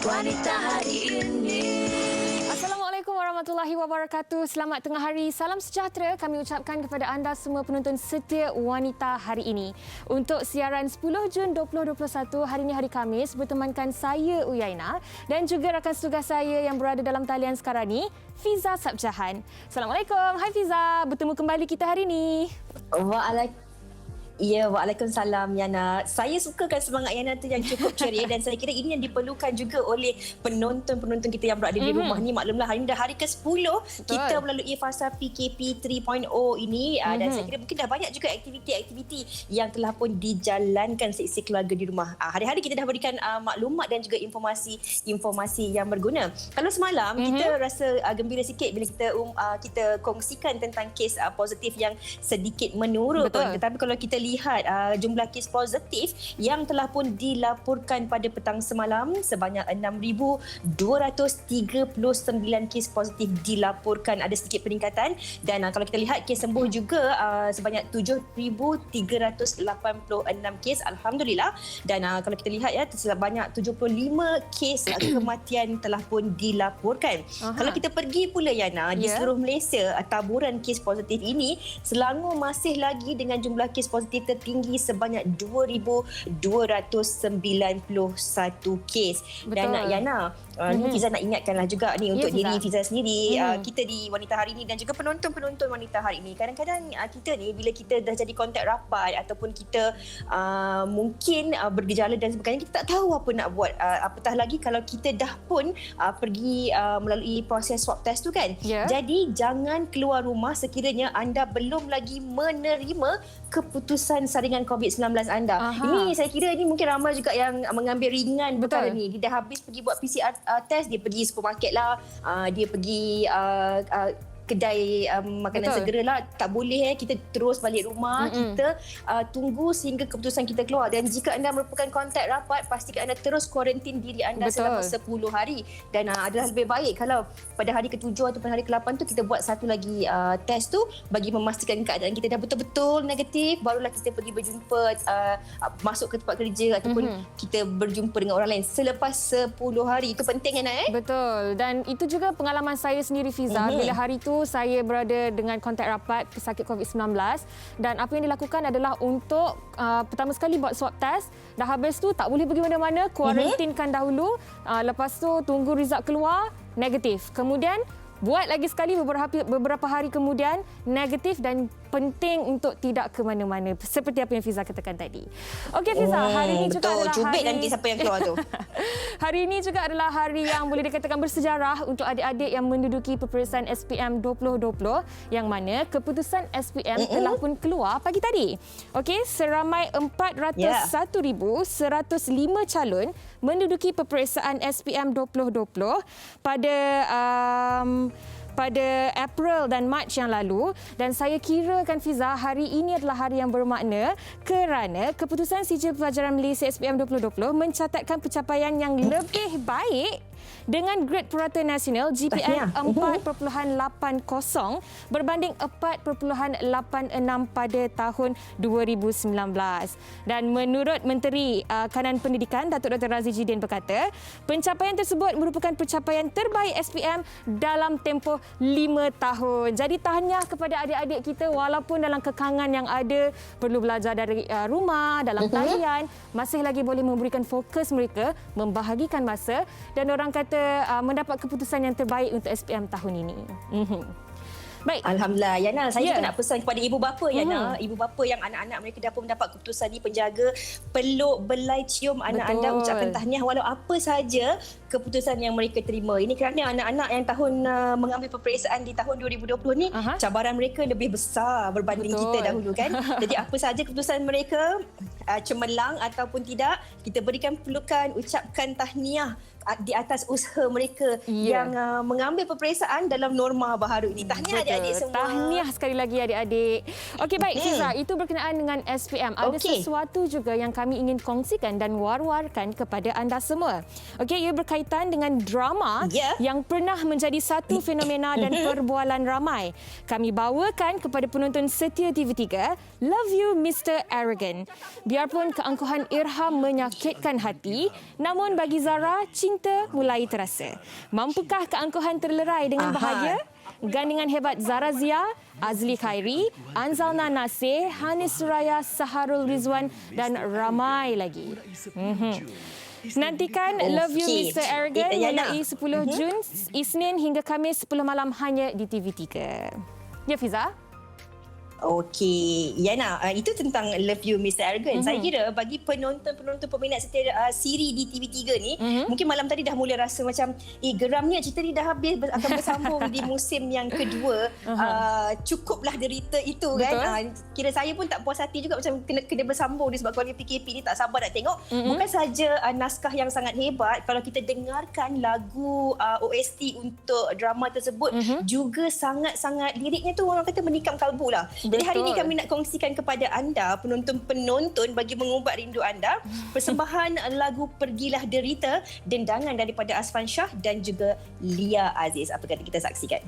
Wanita hari ini. Assalamualaikum warahmatullahi wabarakatuh. Selamat tengah hari. Salam sejahtera kami ucapkan kepada anda semua penonton setia Wanita hari ini. Untuk siaran 10 Jun 2021, hari ini hari Khamis, bertemankan saya Uyaina dan juga rakan tugas saya yang berada dalam talian sekarang ni, Fiza Sabjahan. Assalamualaikum. Hai Fiza, bertemu kembali kita hari ini. Waalaikumsalam Yana. Saya sukakan semangat Yana tu yang cukup ceria dan saya kira ini yang diperlukan juga oleh penonton-penonton kita yang berada di rumah ni. Maklumlah hari ini dah hari ke-10 kita melalui fasa PKP 3.0 ini dan saya kira mungkin dah banyak juga aktiviti-aktiviti yang telah pun dijalankan seisi keluarga di rumah. Hari-hari kita dah berikan maklumat dan juga informasi yang berguna. Kalau semalam kita rasa gembira sikit bila kita kongsikan tentang kes positif yang sedikit menurun. Tetapi kalau kita lihat jumlah kes positif yang telah pun dilaporkan pada petang semalam sebanyak 6,239 kes positif dilaporkan, ada sedikit peningkatan dan kalau kita lihat kes sembuh juga sebanyak 7,386 kes, alhamdulillah. Dan kalau kita lihat ya, sebanyak 75 kes kematian telah pun dilaporkan. Kalau kita pergi pula Yana, di seluruh Malaysia taburan kes positif ini, Selangor masih lagi dengan jumlah kes positif tertinggi sebanyak 2,291 kes. Betul. Dan Yana, ni Fiza nak ingatkanlah juga ni untuk diri Fiza sendiri, kita di Wanita hari ini dan juga penonton-penonton Wanita hari ini. Kadang-kadang kita ni bila kita dah jadi kontak rapat ataupun kita mungkin bergejala dan sebagainya, kita tak tahu apa nak buat. Apatah lagi kalau kita dah pun pergi melalui proses swab test tu kan. Jadi jangan keluar rumah sekiranya anda belum lagi menerima keputusan saringan COVID-19 anda. Ini saya kira ini mungkin ramai juga yang mengambil ringan perkara ni. Dia dah habis pergi buat PCR test, dia pergi supermarket lah, dia pergi kedai makanan segera lah. Tak boleh kita terus balik rumah. Kita tunggu sehingga keputusan kita keluar. Dan jika anda merupakan kontak rapat, pastikan anda terus kuarantin diri anda selama 10 hari. Dan adalah lebih baik kalau pada hari ke-7 ataupun hari ke-8 tu kita buat satu lagi test tu bagi memastikan keadaan kita dah betul-betul negatif, barulah kita pergi berjumpa, masuk ke tempat kerja ataupun kita berjumpa dengan orang lain selepas 10 hari. Itu penting kan Betul. Dan itu juga pengalaman saya sendiri Fiza. Bila hari tu saya berada dengan kontak rapat pesakit COVID-19 dan apa yang dilakukan adalah untuk pertama sekali buat swab test. Dah habis tu tak boleh pergi mana-mana, kuarantinkan dahulu. Lepas tu tunggu result keluar, negatif. Kemudian buat lagi sekali beberapa hari kemudian, negatif, dan penting untuk tidak ke mana-mana seperti apa yang Fiza katakan tadi. Okey Fiza, hari ini juga adalah cubit hari nanti siapa yang keluar tu. Hari ini juga adalah hari yang boleh dikatakan bersejarah untuk adik-adik yang menduduki peperiksaan SPM 2020 yang mana keputusan SPM telah pun keluar pagi tadi. Okey, seramai 401,105 calon menduduki peperiksaan SPM 2020 pada April dan Mac yang lalu, dan saya kirakan Fiza, hari ini adalah hari yang bermakna kerana keputusan Sijil Pelajaran Malaysia SPM 2020 mencatatkan pencapaian yang lebih baik dengan grade purata nasional GPA 4.80 berbanding 4.86 pada tahun 2019. Dan menurut Menteri Kanan Pendidikan Datuk Dr. Razzie Jidin berkata, pencapaian tersebut merupakan pencapaian terbaik SPM dalam tempoh 5 tahun. Jadi tahniah kepada adik-adik kita walaupun dalam kekangan yang ada, perlu belajar dari rumah, dalam talian, masih lagi boleh memberikan fokus mereka, membahagikan masa dan orang kata mendapat keputusan yang terbaik untuk SPM tahun ini. Baik. Alhamdulillah. Yana, saya juga nak pesan kepada ibu bapa Yana, ibu bapa yang anak-anak mereka dah pun mendapat keputusan ni, penjaga, peluk, belai, cium anak anda, ucapkan tahniah walau apa sahaja keputusan yang mereka terima. Ini kerana anak-anak yang mengambil peperiksaan di tahun 2020 ni, cabaran mereka lebih besar berbanding kita dahulu kan. Jadi apa sahaja keputusan mereka, cemerlang ataupun tidak, kita berikan pelukan, ucapkan tahniah di atas usaha mereka yang mengambil peperiksaan dalam norma baharu ini. Tahniah adik-adik semua. Tahniah sekali lagi adik-adik. Okey, baik Fiza, itu berkenaan dengan SPM. Ada sesuatu juga yang kami ingin kongsikan dan war-warkan kepada anda semua. Okey, ia berkaitan berkaitan dengan drama yang pernah menjadi satu fenomena dan perbualan ramai. Kami bawakan kepada penonton setia TV3, Love You Mr. Arrogant. Biarpun keangkuhan Irham menyakitkan hati, namun bagi Zara, cinta mulai terasa. Mampukah keangkuhan terlerai dengan bahagia? Gandingan hebat Zara Zia, Azli Khairi, Anzalna Nasir, Hanis Suraya, Saharul Rizwan dan ramai lagi. Nantikan Love You Mr. Arrogant mulai 10 Jun, Isnin hingga Khamis 10 malam hanya di TV3. Ya Fiza? Okey, Yana, itu tentang Love You Mr. Arrogant. Saya kira bagi penonton-penonton peminat setia siri di TV3 ni, mungkin malam tadi dah mula rasa macam geramnya cerita ni dah habis, akan bersambung di musim yang kedua. Cukuplah derita itu. Betul. Kan. Kira saya pun tak puas hati juga macam kena bersambung disebabkan PKP ni, tak sabar nak tengok. Bukan saja naskah yang sangat hebat, kalau kita dengarkan lagu OST untuk drama tersebut juga sangat-sangat liriknya tu orang kata menikam kalbu lah. Jadi hari ini kami nak kongsikan kepada anda, penonton-penonton, bagi mengubat rindu anda, persembahan lagu Pergilah Derita, dendangan daripada Asfan Shah dan juga Lia Aziz. Apa kata kita saksikan?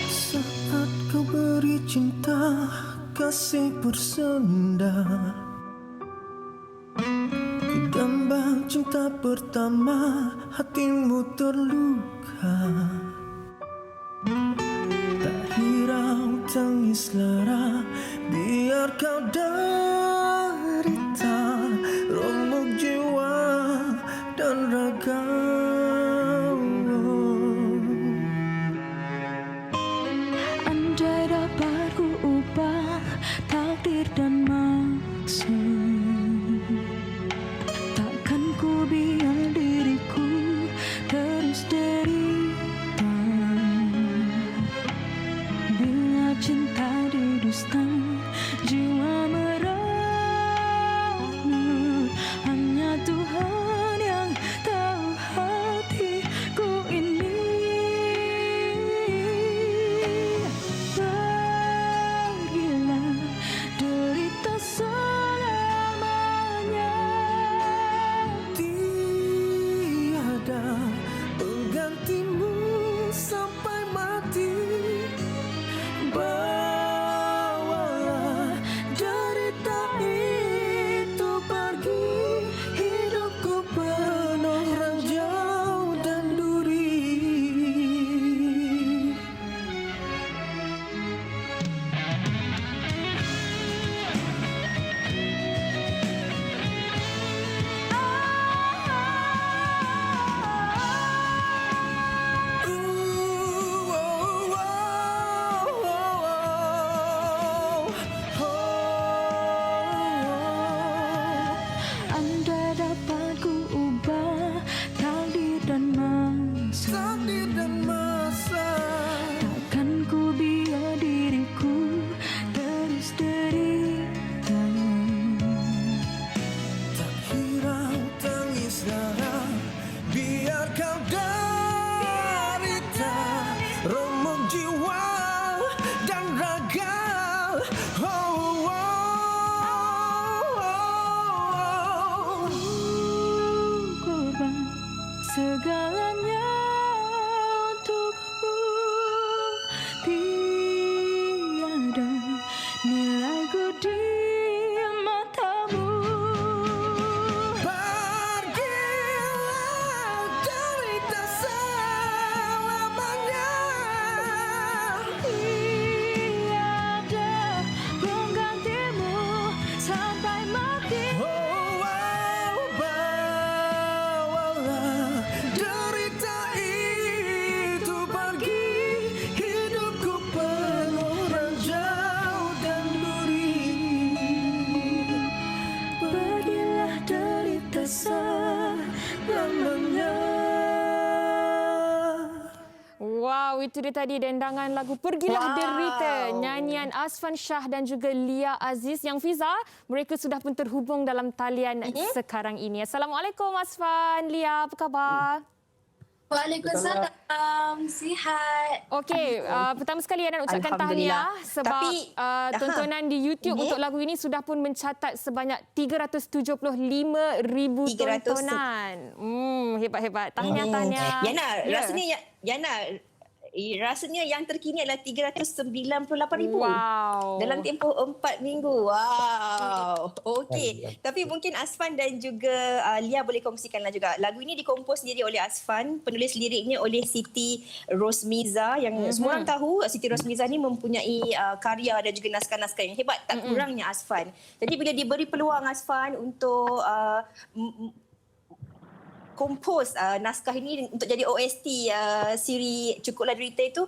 Saat kau beri cinta, kasih bersenda, ku dambang cinta pertama, hatimu terluka. Tak hirau tangis lara, biar kau derita, remuk jiwa dan raga. Andai dapat ku ubah takdir dan masa, takkan ku biar diriku terus derita. Bila cinta didusta, jiwa merana, hanya Tuhan yang tahu hatiku ini. Segalanya untukmu, tiada nilaiku di matamu. Pergilah derita selamanya, tiada penggantimu sampai mati. Wow, itu dia tadi dendangan lagu Pergilah Derita, nyanyian Asfan Shah dan juga Lia Aziz. Yang Fiza, mereka sudah pun terhubung dalam talian sekarang ini. Assalamualaikum Asfan, Lia, apa khabar? Waalaikumsalam. Sihat. Okey, pertama sekali nak ucapkan tahniah sebab Tapi, tontonan di YouTube untuk lagu ini sudah pun mencatat sebanyak 375,000 tontonan. Hebat-hebat. Tahniah. Yana, rasanya yang terkini adalah 398,000. Wow. Dalam tempoh 4 minggu. Wow. Okey. Tapi mungkin Asfan dan juga Lia boleh kongsikanlah juga. Lagu ini dikompos sendiri oleh Asfan. Penulis liriknya oleh Siti Rosmiza. Yang semua orang tahu Siti Rosmiza ni mempunyai karya dan juga naskah-naskah yang hebat. Tak kurangnya Asfan. Jadi bila diberi peluang Asfan untuk kompos naskah ini untuk jadi OST siri Cukuplah Derita itu,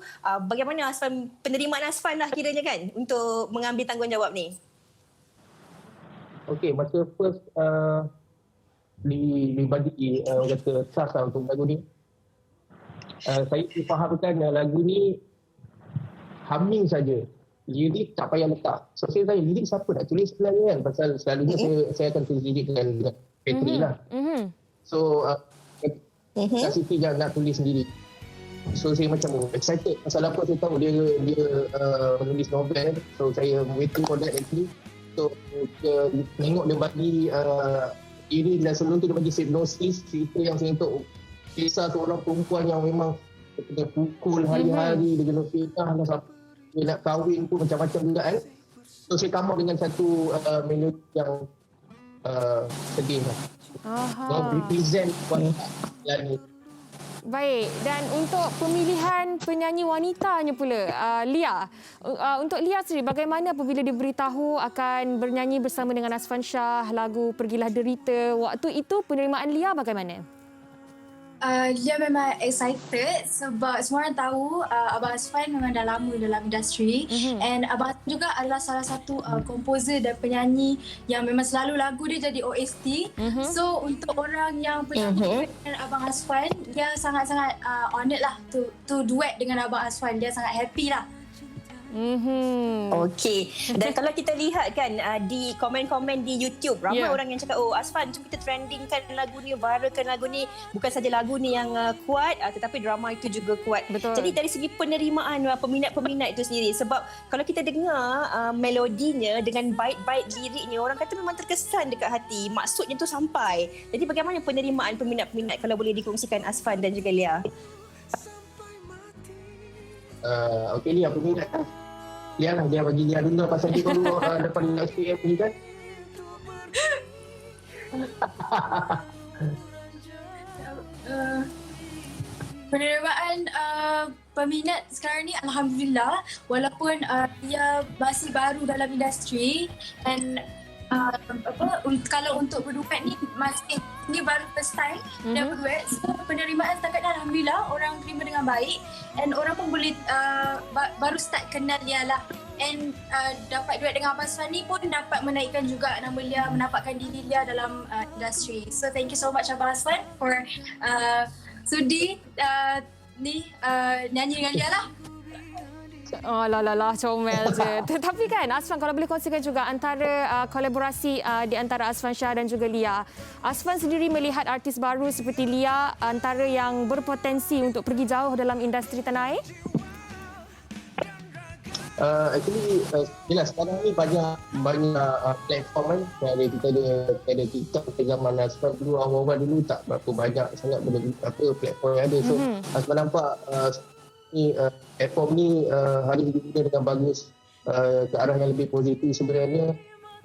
bagaimana Asfan, penerimaan Asfan lah kiranya kan untuk mengambil tanggungjawab ni? Okey, masa first dibagi kata trust lah untuk lagu ni, saya fahamkan lagu ni humming saja. Lirik tak payah letak. So saya tanya, lirik siapa nak tulis sebenarnya kan? Pasal selalunya saya akan tulis lirik dengan Petri lah. So, Kak Siti nak tulis sendiri. So, saya macam excited. Pasal apa saya tahu dia menulis novel. So, saya waiting for that actually. So, tengok dia bagi diri dan sebelum tu dia bagi hipnosis. Cerita yang saya tahu kisah seorang perempuan yang memang dia pukul hari-hari, dia kena fitnah dan sampai dia nak kahwin tu macam-macam juga kan. So, saya come out dengan satu melodi yang sedih lah. Represent wanita ni. Baik, dan untuk pemilihan penyanyi wanitanya pula, Lia. Untuk Lia sendiri, bagaimana apabila diberitahu akan bernyanyi bersama dengan Asfan Shah lagu Pergilah Derita? Waktu itu penerimaan Lia bagaimana? Dia memang excited sebab semua orang tahu Abang Asfan memang dah lama dalam industri and Abang Asfan juga adalah salah satu komposer dan penyanyi yang memang selalu lagu dia jadi OST. So untuk orang yang penyanyi dengan Abang Asfan, dia sangat-sangat honored lah to duet dengan Abang Asfan. Dia sangat happy lah. Okey. Dan kalau kita lihat kan di komen-komen di YouTube, ramai orang yang cakap, oh Asfan, jom kita trendingkan lagu ni, viralkan lagu ni. Bukan saja lagu ni yang kuat, tetapi drama itu juga kuat. Betul. Jadi dari segi penerimaan peminat-peminat itu sendiri, sebab kalau kita dengar melodinya dengan bait-bait liriknya, orang kata memang terkesan dekat hati. Maksudnya tu sampai. Jadi bagaimana penerimaan peminat-peminat kalau boleh dikongsikan Asfan dan juga Lia? Okey, Lia peminat lah. Lia lah, dia bagi Lia dulu pasal dia baru dapat SPM ni kan. Penerimaan peminat sekarang ni alhamdulillah, walaupun dia masih baru dalam industri and kalau untuk berduet ni masih ni baru first time dia berduet. So penerimaan setakat ni alhamdulillah orang terima dengan baik and orang pun boleh baru start kenal Lia lah. And dapat duet dengan Abang Asfan ni pun dapat menaikkan juga nama Lia, menampakkan diri Lia dalam industri. So thank you so much Abang Asfan for sudi nyanyi dengan Lia lah. Oh lah, comel je. Tetapi kan Asfan, kalau boleh kongsikan juga antara kolaborasi di antara Asfan Shah dan juga Lia. Asfan sendiri melihat artis baru seperti Lia antara yang berpotensi untuk pergi jauh dalam industri tanah air? Actually, jelas sekarang ni banyak platform kan. Kita ada TikTok pada zaman Asfan dulu, awal-awal dulu tak berapa banyak sangat platform yang ada. So Asfan nampak ni platform ni hari ini digunakan dengan bagus ke arah yang lebih positif sebenarnya,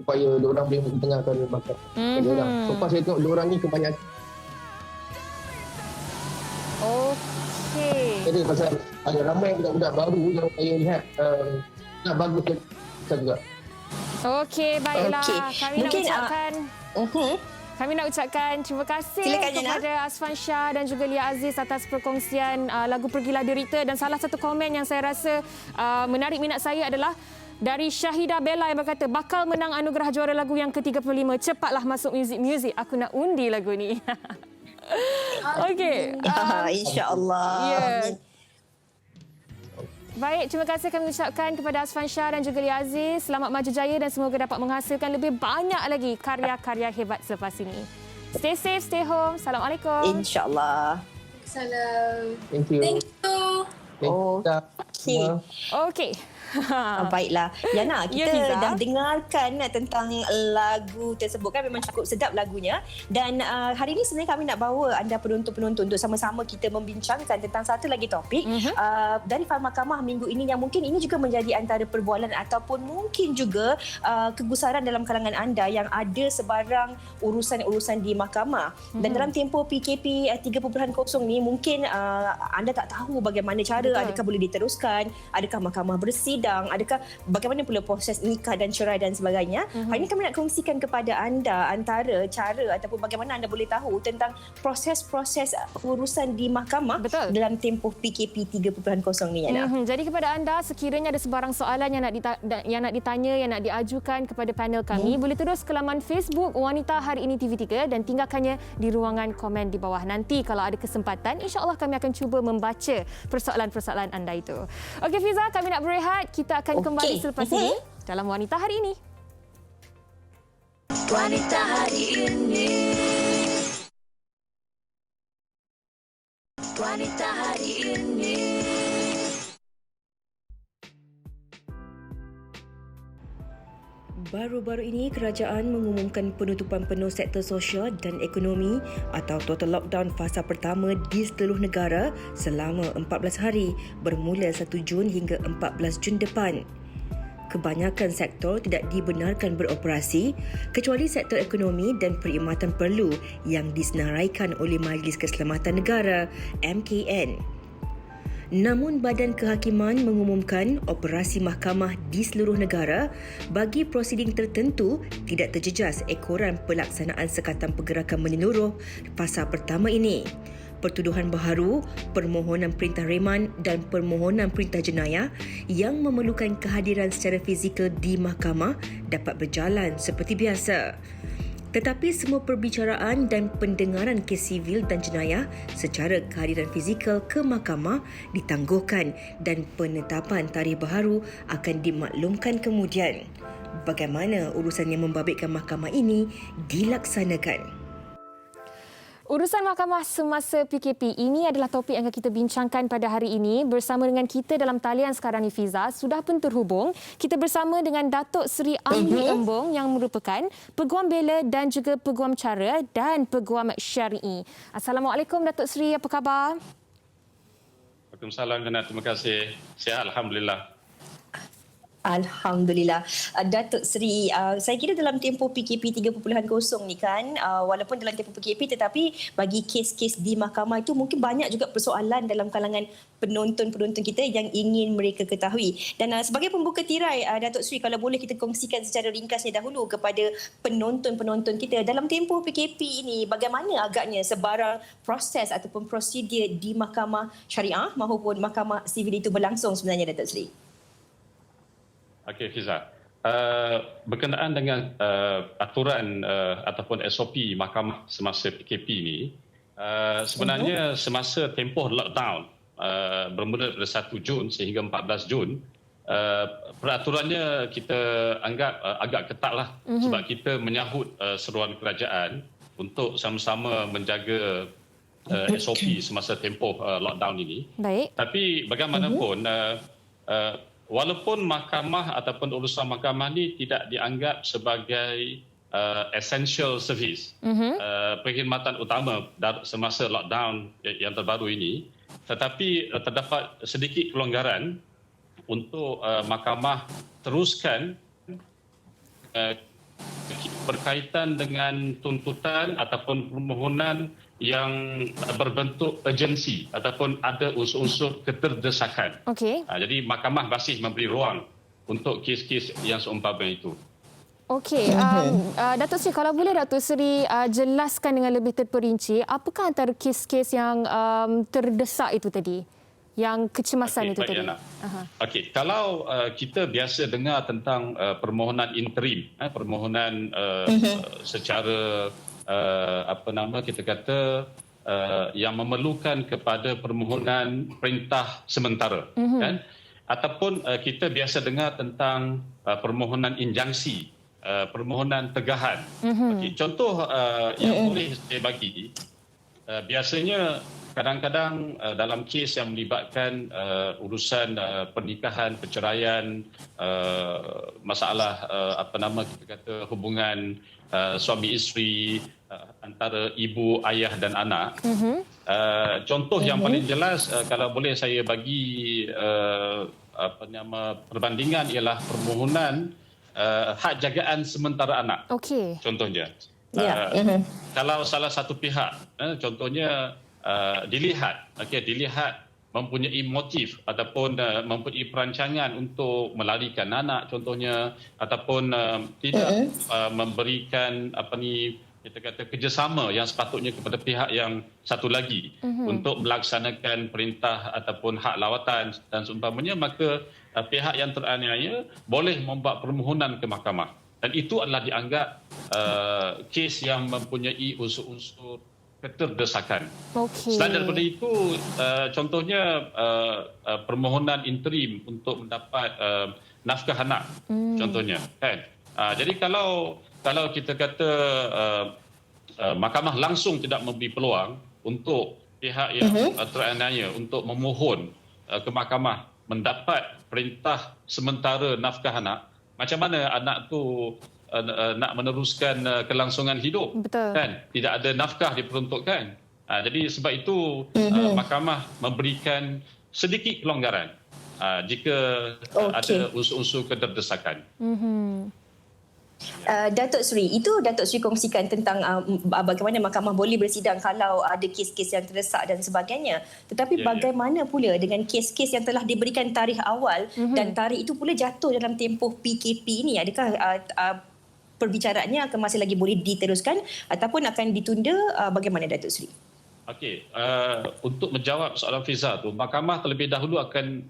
supaya diorang boleh mengetengahkan bakat diorang. So pas saya tengok diorang ni kebanyakan jadi pasal ada ramai budak-budak baru yang saya lihat nak bagus juga. Okey, baiklah. Mungkin kami nak ucapkan terima kasih kepada Asfan Shah dan juga Lia Aziz atas perkongsian lagu Pergilah Derita. Dan salah satu komen yang saya rasa menarik minat saya adalah dari Syahida Bella yang berkata, bakal menang anugerah juara lagu yang ke-35. Cepatlah masuk muzik-muzik. Aku nak undi lagu ni. Okey. InsyaAllah. Yeah. Baik, terima kasih kami ucapkan kepada Asfan Shah dan juga Lia Aziz. Selamat maju jaya dan semoga dapat menghasilkan lebih banyak lagi karya-karya hebat selepas ini. Stay safe, stay home. Assalamualaikum. InsyaAllah. Waalaikumsalam. Thank you. Thank you. Okey. Okey. Baiklah. Yana, Ya, kita Fiza. dah dengarkan tentang lagu tersebut kan, memang cukup sedap lagunya. Dan hari ini sebenarnya kami nak bawa anda penonton-penonton untuk sama-sama kita membincangkan tentang satu lagi topik dari Faham Mahkamah minggu ini, yang mungkin ini juga menjadi antara perbualan ataupun mungkin juga kegusaran dalam kalangan anda yang ada sebarang urusan-urusan di mahkamah. Dan dalam tempoh PKP 3.0 ni mungkin anda tak tahu bagaimana cara, Betul. adakah boleh diteruskan, adakah mahkamah bersidang, adakah bagaimana pula proses nikah dan cerai dan sebagainya. Hari ini kami nak kongsikan kepada anda antara cara ataupun bagaimana anda boleh tahu tentang proses-proses urusan di mahkamah Betul. dalam tempoh PKP 3.0 ni, Yana. Jadi kepada anda, sekiranya ada sebarang soalan yang nak ditanya, yang nak diajukan kepada panel kami, boleh terus ke laman Facebook Wanita Hari Ini TV3 dan tinggalkannya di ruangan komen di bawah. Nanti kalau ada kesempatan, insya-Allah kami akan cuba membaca persoalan-persoalan anda itu. Okey Fiza, kami nak berehat. Kita akan kembali selepas ini dalam Wanita Hari Ini. Wanita hari ini. Wanita hari ini. Baru-baru ini, kerajaan mengumumkan penutupan penuh sektor sosial dan ekonomi atau total lockdown fasa pertama di seluruh negara selama 14 hari bermula 1 Jun hingga 14 Jun depan. Kebanyakan sektor tidak dibenarkan beroperasi kecuali sektor ekonomi dan perkhidmatan perlu yang disenaraikan oleh Majlis Keselamatan Negara (MKN). Namun Badan Kehakiman mengumumkan operasi mahkamah di seluruh negara bagi prosiding tertentu tidak terjejas ekoran pelaksanaan sekatan pergerakan menyeluruh fasa pertama ini. Pertuduhan baharu, permohonan perintah reman dan permohonan perintah jenayah yang memerlukan kehadiran secara fizikal di mahkamah dapat berjalan seperti biasa. Tetapi semua perbicaraan dan pendengaran kes sivil dan jenayah secara kehadiran fizikal ke mahkamah ditangguhkan dan penetapan tarikh baharu akan dimaklumkan kemudian. Bagaimana urusan yang membabitkan mahkamah ini dilaksanakan? Urusan mahkamah semasa PKP ini adalah topik yang akan kita bincangkan pada hari ini. Bersama dengan kita dalam talian sekarang ni, Fiza, sudah pun terhubung. Kita bersama dengan Datuk Seri Amri Embong yang merupakan Peguam Bela dan juga Peguam Cara dan Peguam Syari'i. Assalamualaikum Datuk Seri, apa khabar? Waalaikumsalam, Jana. Terima kasih. Sihat, Alhamdulillah. Alhamdulillah. Datuk Seri, saya kira dalam tempoh PKP 3.0 ni kan, walaupun dalam tempoh PKP tetapi bagi kes-kes di mahkamah itu mungkin banyak juga persoalan dalam kalangan penonton-penonton kita yang ingin mereka ketahui. Dan sebagai pembuka tirai, Datuk Seri, kalau boleh kita kongsikan secara ringkasnya dahulu kepada penonton-penonton kita dalam tempoh PKP ini, bagaimana agaknya sebarang proses ataupun prosedur di mahkamah syariah maupun mahkamah sivil itu berlangsung sebenarnya, Datuk Seri? Okey, Fiza. Berkenaan dengan aturan ataupun SOP mahkamah semasa PKP ini, sebenarnya semasa tempoh lockdown bermula pada 1 Jun sehingga 14 Jun, peraturannya kita anggap agak ketatlah sebab kita menyahut seruan kerajaan untuk sama-sama menjaga SOP semasa tempoh lockdown ini. Baik. Tapi bagaimanapun, walaupun mahkamah ataupun urusan mahkamah ni tidak dianggap sebagai essential service, perkhidmatan utama semasa lockdown yang terbaru ini, tetapi terdapat sedikit kelonggaran untuk mahkamah teruskan berkaitan dengan tuntutan ataupun permohonan yang berbentuk urgensi ataupun ada unsur-unsur keterdesakan. Okey. Jadi mahkamah masih memberi ruang untuk kes-kes yang seumpama itu. Okey, Datuk Seri, kalau boleh Datuk Seri jelaskan dengan lebih terperinci, apakah antara kes-kes yang terdesak itu tadi? Yang kecemasan itu tadi. Okey, kalau kita biasa dengar tentang permohonan interim, permohonan secara kita kata yang memerlukan kepada permohonan perintah sementara, kan? Ataupun kita biasa dengar tentang permohonan injangsi, permohonan tegahan. Okey, contoh yang boleh saya bagi biasanya kadang-kadang dalam kes yang melibatkan urusan pernikahan, perceraian, masalah kita kata hubungan suami isteri, antara ibu, ayah dan anak. Contoh yang paling jelas kalau boleh saya bagi perbandingan ialah permohonan hak jagaan sementara anak. Okey. Contohnya. Ya. Kalau salah satu pihak contohnya dilihat mempunyai motif ataupun mempunyai perancangan untuk melarikan anak contohnya, ataupun tidak memberikan kita kata kerjasama yang sepatutnya kepada pihak yang satu lagi untuk melaksanakan perintah ataupun hak lawatan dan seumpamanya, maka pihak yang teraniaya boleh membuat permohonan ke mahkamah, dan itu adalah dianggap kes yang mempunyai unsur-unsur keterdesakan. Selain daripada itu, contohnya permohonan interim untuk mendapat nafkah anak, contohnya, kan. Jadi kalau kita kata mahkamah langsung tidak memberi peluang untuk pihak yang teraniaya untuk memohon ke mahkamah mendapat perintah sementara nafkah anak, macam mana anak tu nak meneruskan kelangsungan hidup? Betul. Kan tidak ada nafkah diperuntukkan. Jadi sebab itu mahkamah memberikan sedikit kelonggaran jika ada unsur-unsur keterdesakan. Datuk Seri, itu Datuk Seri kongsikan tentang bagaimana mahkamah boleh bersidang kalau ada kes-kes yang terdesak dan sebagainya. Tetapi bagaimana pula dengan kes-kes yang telah diberikan tarikh awal dan tarikh itu pula jatuh dalam tempoh PKP ini? Adakah perbicaraannya akan masih lagi boleh diteruskan ataupun akan ditunda? Bagaimana Datuk Seri? Okey, untuk menjawab soalan Fiza tu, mahkamah terlebih dahulu akan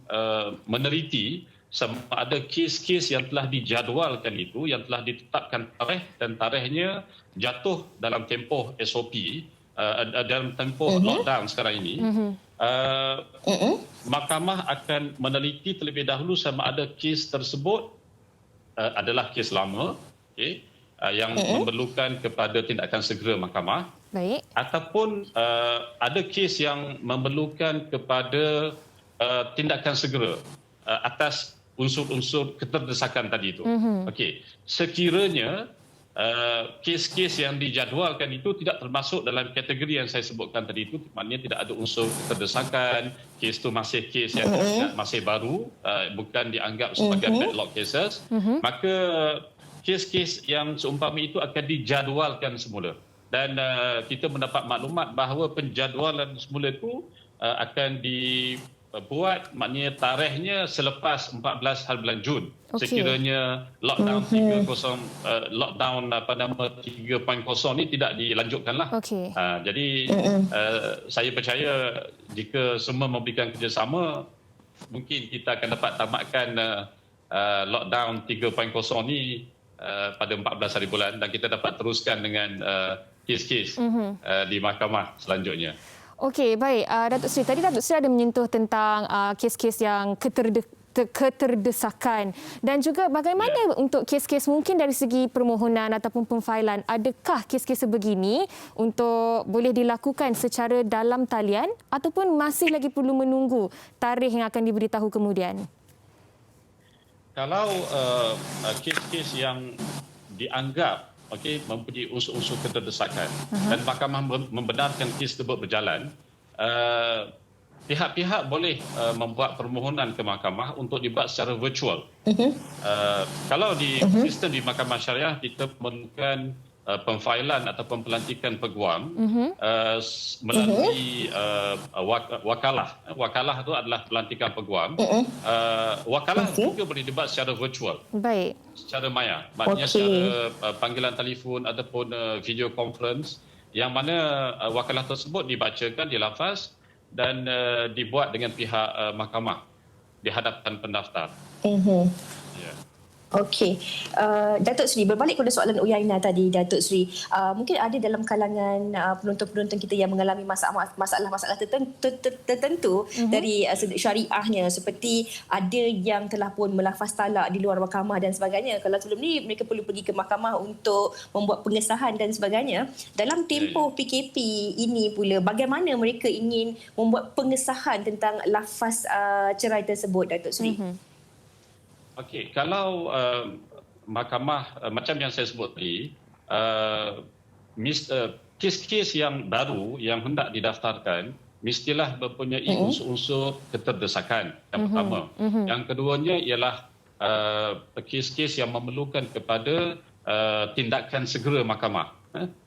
meneliti sama ada kes-kes yang telah dijadualkan itu, yang telah ditetapkan tarikh dan tarikhnya jatuh dalam tempoh SOP, dalam tempoh lockdown sekarang ini. Mahkamah akan meneliti terlebih dahulu sama ada kes tersebut adalah kes lama, yang memerlukan kepada tindakan segera mahkamah. Baik. Ataupun ada kes yang memerlukan kepada tindakan segera atas unsur-unsur keterdesakan tadi itu. Okey, sekiranya kes-kes yang dijadualkan itu tidak termasuk dalam kategori yang saya sebutkan tadi itu, maknanya tidak ada unsur keterdesakan, kes itu masih kes yang masih baru, bukan dianggap sebagai backlog cases, maka kes-kes yang seumpama itu akan dijadualkan semula. Dan kita mendapat maklumat bahawa penjadualan semula itu akan dibuat, maknanya tarikhnya selepas 14 hari bulan Jun. Sekiranya lockdown 3.0 ni tidak dilanjutkanlah. Jadi saya percaya jika semua memberikan kerjasama, mungkin kita akan dapat tamatkan lockdown 3.0 ni pada 14 hari bulan, dan kita dapat teruskan dengan kes-kes di mahkamah selanjutnya. Okey, baik. Datuk Seri, tadi Datuk Seri ada menyentuh tentang kes-kes yang keterdesakan, dan juga bagaimana untuk kes-kes mungkin dari segi permohonan ataupun pemfailan, adakah kes-kes sebegini untuk boleh dilakukan secara dalam talian ataupun masih lagi perlu menunggu tarikh yang akan diberitahu kemudian? Kalau kes-kes yang dianggap mempunyai unsur-unsur keterdesakan dan mahkamah membenarkan kes tersebut berjalan, pihak-pihak boleh membuat permohonan ke mahkamah untuk dibuat secara virtual. Kalau di sistem di mahkamah syariah, kita memerlukan pemfailan ataupun pelantikan peguam melalui wakalah. Wakalah itu adalah pelantikan peguam. Wakalah juga boleh dibuat secara virtual. Baik. Secara maya. Maknanya secara panggilan telefon ataupun video conference, yang mana wakalah tersebut dibacakan, dilafaz dan dibuat dengan pihak mahkamah di hadapan pendaftar. Okey, Datuk Seri, berbalik kepada soalan Uyaina tadi, Datuk Seri, mungkin ada dalam kalangan penonton-penonton kita yang mengalami masalah-masalah tertentu dari sudut syariahnya, seperti ada yang telah pun melafaz talak di luar mahkamah dan sebagainya. Kalau sebelum ni mereka perlu pergi ke mahkamah untuk membuat pengesahan dan sebagainya. Dalam tempoh PKP ini pula, bagaimana mereka ingin membuat pengesahan tentang lafaz cerai tersebut, Datuk Seri? Okey, kalau mahkamah macam yang saya sebut tadi, kes-kes yang baru yang hendak didaftarkan mestilah mempunyai unsur-unsur keterdesakan yang pertama. Yang keduanya ialah kes-kes yang memerlukan kepada tindakan segera mahkamah.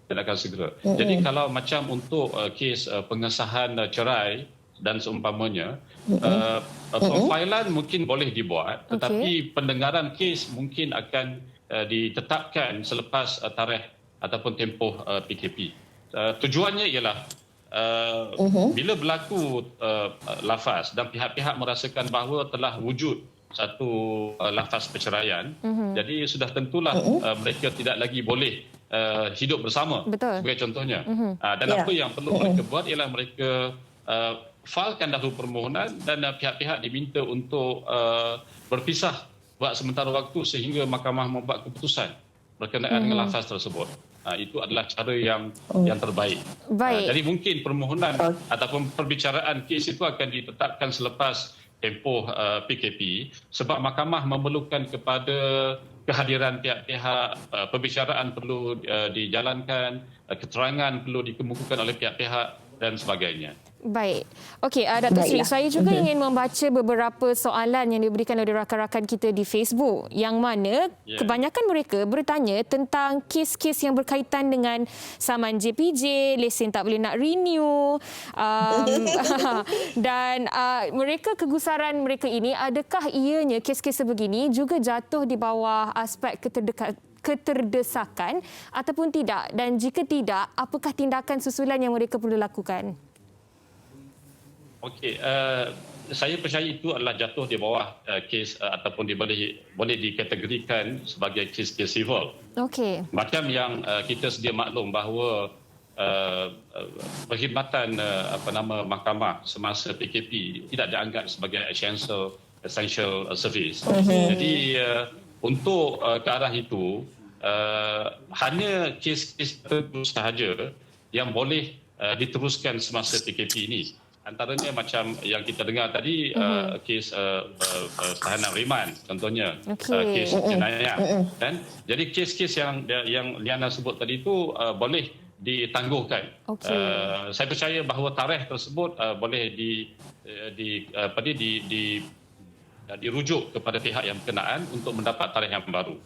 Tindakan segera. Jadi kalau macam untuk kes pengesahan cerai dan seumpamanya, profilan mungkin boleh dibuat, tetapi pendengaran kes mungkin akan ditetapkan selepas tarikh ataupun tempoh PKP. Tujuannya ialah bila berlaku lafaz dan pihak-pihak merasakan bahawa telah wujud satu lafaz perceraian, jadi sudah tentulah mereka tidak lagi boleh hidup bersama. Betul. Sebagai contohnya. Dan apa yang perlu mereka buat ialah mereka failkan dahulu permohonan dan pihak-pihak diminta untuk berpisah buat sementara waktu sehingga mahkamah membuat keputusan berkenaan dengan lafaz tersebut. Itu adalah cara yang terbaik. Jadi mungkin permohonan ataupun perbicaraan kes itu akan ditetapkan selepas tempoh PKP sebab mahkamah memerlukan kepada kehadiran pihak-pihak, perbicaraan perlu dijalankan, keterangan perlu dikemukakan oleh pihak-pihak dan sebagainya. Baik. Okey, Datuk Seri, saya juga ingin membaca beberapa soalan yang diberikan oleh rakan-rakan kita di Facebook yang mana kebanyakan mereka bertanya tentang kes-kes yang berkaitan dengan saman JPJ, lesen tak boleh nak renew dan mereka kegusaran mereka ini, adakah ianya kes-kes sebegini juga jatuh di bawah aspek keterdesakan ataupun tidak, dan jika tidak, apakah tindakan susulan yang mereka perlu lakukan? Okey, saya percaya itu adalah jatuh di bawah kes ataupun boleh dikategorikan sebagai kes-kes civil. Okey. Macam yang kita sedia maklum bahawa perkhidmatan mahkamah semasa PKP tidak dianggap sebagai essential service. Jadi untuk ke arah itu hanya kes-kes tertentu sahaja yang boleh diteruskan semasa PKP ini. Antaranya macam yang kita dengar tadi, kes tahanan riman contohnya, kes jenayah kan. Jadi kes-kes yang Liana sebut tadi itu boleh ditangguhkan. Saya percaya bahawa tarikh tersebut boleh dirujuk kepada pihak yang berkenaan untuk mendapat tarikh yang baru.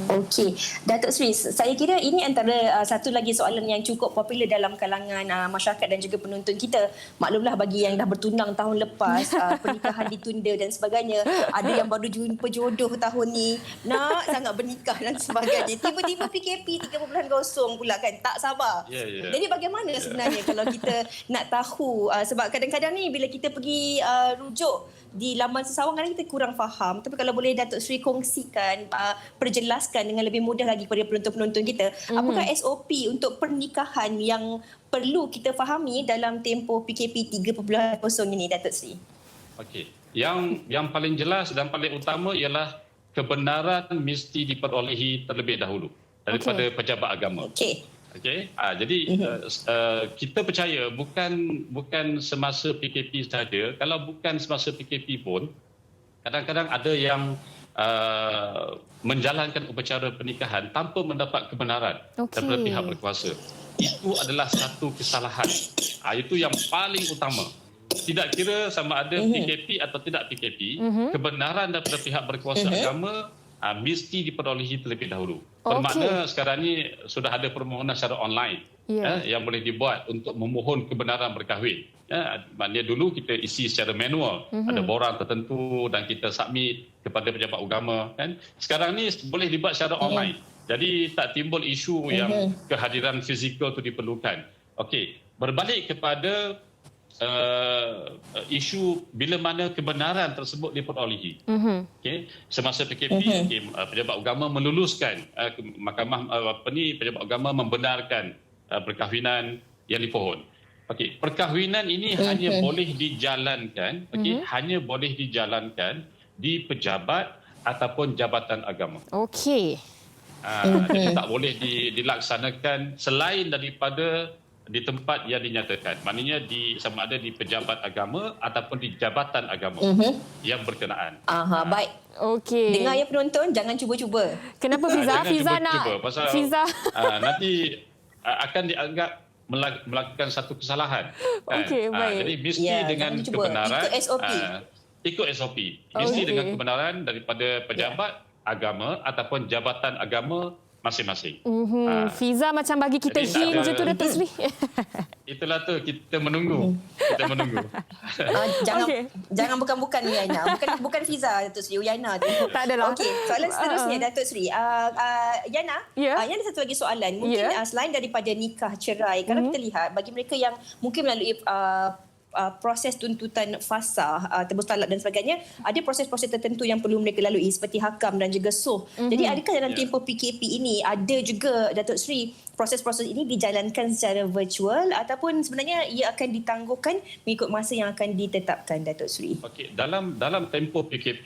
Okey, Datuk Seri, saya kira ini antara satu lagi soalan yang cukup popular dalam kalangan masyarakat dan juga penonton kita. Maklumlah bagi yang dah bertunang tahun lepas, pernikahan ditunda dan sebagainya. Ada yang baru jumpa jodoh tahun ni, nak sangat bernikah dan sebagainya. Tiba-tiba PKP 3.0 pula kan, tak sabar. Jadi bagaimana sebenarnya kalau kita nak tahu, sebab kadang-kadang ni bila kita pergi rujuk di laman sesawang kadang kita kurang faham. Tapi kalau boleh Datuk Seri kongsikan, perjelaskan dengan lebih mudah lagi kepada penonton-penonton kita, apakah SOP untuk pernikahan yang perlu kita fahami dalam tempoh PKP 3.0 ini, Datuk Seri? Okey. Yang paling jelas dan paling utama ialah kebenaran mesti diperolehi terlebih dahulu daripada pejabat agama. Okey. Jadi kita percaya bukan semasa PKP saja. Kalau bukan semasa PKP pun, kadang-kadang ada yang menjalankan upacara pernikahan tanpa mendapat kebenaran daripada pihak berkuasa. Itu adalah satu kesalahan. Itu yang paling utama. Tidak kira sama ada PKP atau tidak PKP, kebenaran daripada pihak berkuasa agama mesti diperolehi terlebih dahulu. Bermakna sekarang ni sudah ada permohonan secara online yang boleh dibuat untuk memohon kebenaran berkahwin. Maknanya dulu kita isi secara manual, ada borang tertentu dan kita submit kepada pejabat agama kan. Sekarang ni boleh dibuat secara online. Jadi tak timbul isu yang kehadiran fizikal itu diperlukan. Okey, berbalik kepada isu bila mana kebenaran tersebut diperolehi. Okey, semasa PKP pejabat agama meluluskan mahkamah pejabat agama membenarkan perkahwinan yang dipohon. Okey, perkahwinan ini hanya boleh dijalankan, hanya boleh dijalankan di pejabat ataupun jabatan agama. Okey. Jadi tak boleh dilaksanakan selain daripada di tempat yang dinyatakan. Maknanya sama ada di pejabat agama ataupun di jabatan agama yang berkenaan. Baik. Okey. Dengar ya penonton, jangan cuba-cuba. Kenapa Fiza? Jangan Fiza cuba-cuba, nak pasal Fiza. Nanti akan dianggap melakukan satu kesalahan. Okey, baik. Jadi mesti dengan jangan cuba. kebenaran. Ikut SOP. Ikut SOP. Mesti Okey. dengan kebenaran daripada pejabat agama ataupun jabatan agama masing-masing. Fiza macam bagi kita Jadi tak hint je ada- tu Datuk Seri. Itulah tu, kita menunggu. Kita menunggu. Jangan Okey. jangan bukan Yana. Bukan Fiza Datuk Sri, Yana tu. Tak adalah. Okey, soalan seterusnya Datuk Sri. Yana, Ya. Yana ada satu lagi soalan. Mungkin Ya. selain daripada nikah cerai, kalau kita lihat bagi mereka yang mungkin melalui proses tuntutan fasah, tebus talak dan sebagainya, ada proses-proses tertentu yang perlu mereka lalui seperti hakam dan juga suh. Jadi adakah dalam tempoh PKP ini ada juga Datuk Sri proses-proses ini dijalankan secara virtual ataupun sebenarnya ia akan ditangguhkan mengikut masa yang akan ditetapkan Datuk Sri? Okey, dalam tempoh PKP,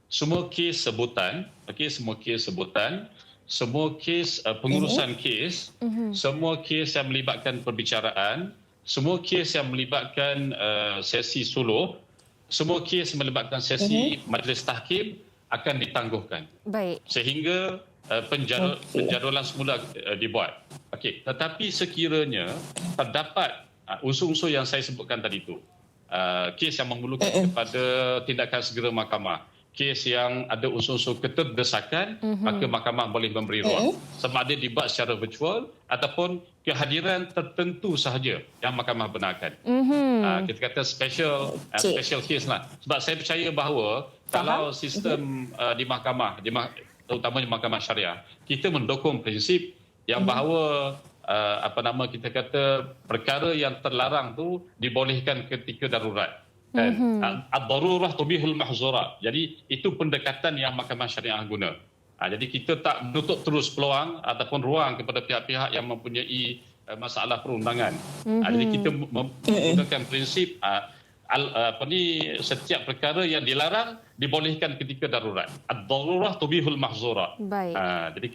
semua kes sebutan, semua kes pengurusan kes, semua kes yang melibatkan perbicaraan, semua kes yang melibatkan sesi suluh, semua kes yang melibatkan sesi majlis tahkim akan ditangguhkan. Baik. Sehingga penjadualan semula dibuat. Okey, tetapi sekiranya terdapat unsur-unsur yang saya sebutkan tadi itu, kes yang memerlukan kepada tindakan segera mahkamah, kes yang ada unsur-unsur keterdesakan, maka mahkamah boleh memberi ruang. Sama ada dibuat secara virtual ataupun kehadiran tertentu sahaja yang mahkamah benarkan. Kita kata special case lah. Sebab saya percaya bahawa kalau sistem di mahkamah, terutamanya mahkamah syariah, kita mendukung prinsip yang bahawa kita kata perkara yang terlarang tu dibolehkan ketika darurat. Ad-darurah tubihul mahzurat. Jadi itu pendekatan yang mahkamah syariah guna. Jadi kita tak menutup terus peluang ataupun ruang kepada pihak-pihak yang mempunyai masalah perundangan. Jadi kita menggunakan prinsip setiap perkara yang dilarang dibolehkan ketika darurat. Ad-darurah tubihul mahzurat. Baik. Jadi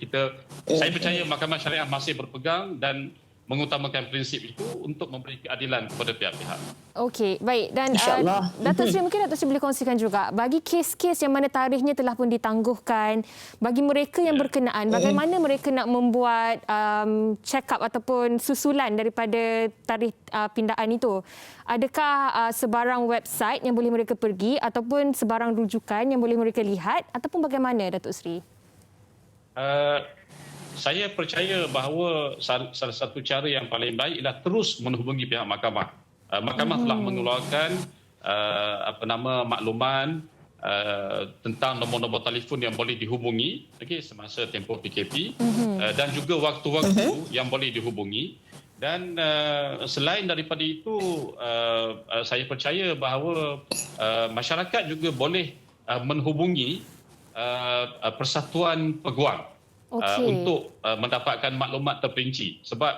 saya percaya mahkamah syariah masih berpegang dan mengutamakan prinsip itu untuk memberi keadilan kepada pihak-pihak. Okey, baik. Dan InsyaAllah. Datuk Seri, mungkin Datuk Seri boleh kongsikan juga bagi kes-kes yang mana tarikhnya telah pun ditangguhkan, bagi mereka yang berkenaan, bagaimana mereka nak membuat check up ataupun susulan daripada tarikh pindaan itu? Adakah sebarang website yang boleh mereka pergi ataupun sebarang rujukan yang boleh mereka lihat ataupun bagaimana Datuk Seri? Saya percaya bahawa salah satu cara yang paling baik ialah terus menghubungi pihak mahkamah. Mahkamah telah mengeluarkan makluman tentang nombor-nombor telefon yang boleh dihubungi semasa tempoh PKP dan juga waktu-waktu yang boleh dihubungi. Dan selain daripada itu, saya percaya bahawa masyarakat juga boleh menghubungi Persatuan Peguam untuk mendapatkan maklumat terperinci. Sebab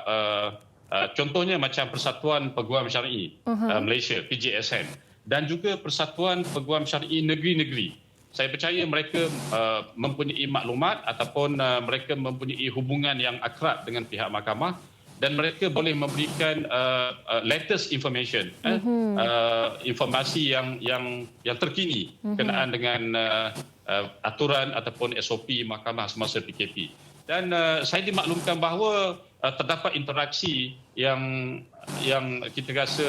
contohnya macam Persatuan Peguam Syar'i Malaysia, PJSN, dan juga Persatuan Peguam Syar'i Negeri-Negeri. Saya percaya mereka mempunyai maklumat ataupun mereka mempunyai hubungan yang akrab dengan pihak mahkamah dan mereka boleh memberikan latest information, informasi yang terkini berkenaan dengan aturan ataupun SOP mahkamah semasa PKP. Dan saya dimaklumkan bahawa terdapat interaksi yang kita rasa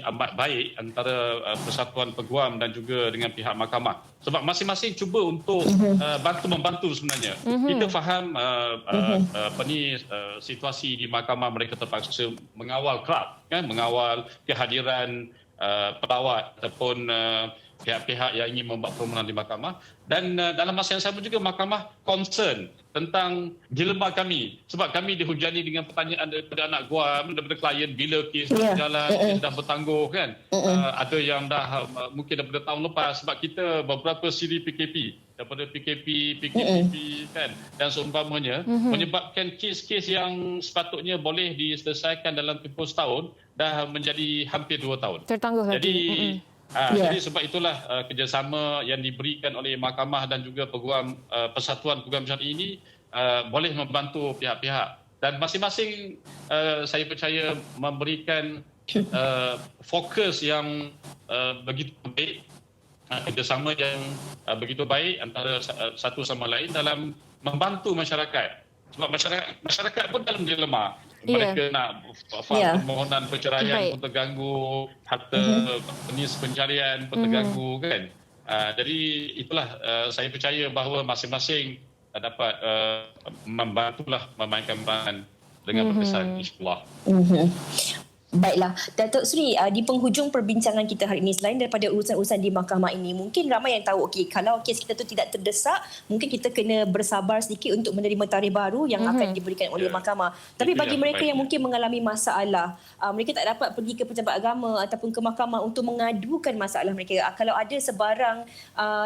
amat baik antara Persatuan Peguam dan juga dengan pihak mahkamah. Sebab masing-masing cuba untuk membantu sebenarnya. Kita faham situasi di mahkamah, mereka terpaksa mengawal crowd, mengawal kehadiran pelawat ataupun pihak-pihak yang ingin membuat permohonan di mahkamah, dan dalam masa yang sama juga mahkamah concern tentang dilema kami, sebab kami dihujani dengan pertanyaan daripada anak guam, daripada klien, bila kes berjalan, kes dah bertangguh kan. Ada yang dah mungkin daripada tahun lepas, sebab kita beberapa siri PKP daripada PKP kan, dan seumpamanya, menyebabkan kes-kes yang sepatutnya boleh diselesaikan dalam tempoh setahun dah menjadi hampir 2 tahun. Tertangguh lagi. Jadi sebab itulah kerjasama yang diberikan oleh mahkamah dan juga Persatuan Peguam Syar'i ini boleh membantu pihak-pihak, dan masing-masing saya percaya memberikan fokus yang begitu baik, kerjasama yang begitu baik antara satu sama lain dalam membantu masyarakat. Sebab masyarakat pun dalam dilema. Mereka nak file permohonan perceraian pun terganggu, harta jenis pencarian pun terganggu kan. Jadi itulah saya percaya bahawa masing-masing dapat membantulah memainkan peranan dengan berkesan, insyaAllah. Baiklah, Datuk Seri, di penghujung perbincangan kita hari ini, selain daripada urusan-urusan di mahkamah ini, mungkin ramai yang tahu, okey, kalau kes kita tu tidak terdesak, mungkin kita kena bersabar sedikit untuk menerima tarikh baru yang akan diberikan oleh mahkamah. Tapi bagi mereka yang mungkin mengalami masalah, mereka tak dapat pergi ke pejabat agama ataupun ke mahkamah untuk mengadukan masalah mereka. Kalau ada sebarang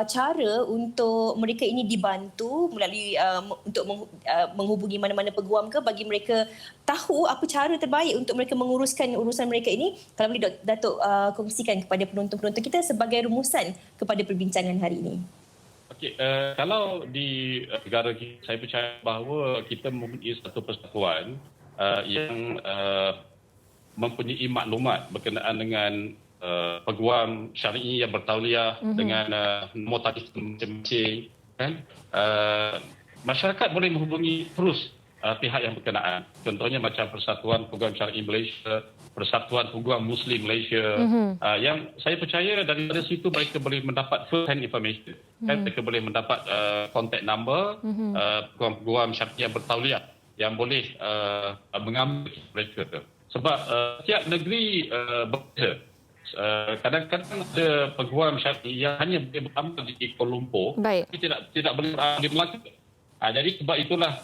cara untuk mereka ini dibantu melalui untuk menghubungi mana-mana peguam ke, bagi mereka tahu apa cara terbaik untuk mereka menguruskan urusan mereka ini, kalau boleh Datuk kongsikan kepada penonton-penonton kita sebagai rumusan kepada perbincangan hari ini. Okey, kalau di negara kita, saya percaya bahawa kita mempunyai satu persatuan yang mempunyai maklumat berkenaan dengan peguam syar'i yang bertauliah dengan nombor tarikh masing-masing kan. Masyarakat boleh menghubungi terus pihak yang berkenaan. Contohnya macam Persatuan Peguam Syar'i Malaysia, Persatuan Peguam Muslim Malaysia, yang saya percaya dari situ mereka boleh mendapat first hand information. Kan, mereka boleh mendapat contact number peguam syar'i yang bertauliah yang boleh mengambil mereka tu. Sebab setiap negeri berbeza. Kadang-kadang ada peguam syar'i yang hanya boleh beramal di Kuala Lumpur, tapi tidak boleh beramal di Melaka. Jadi sebab itulah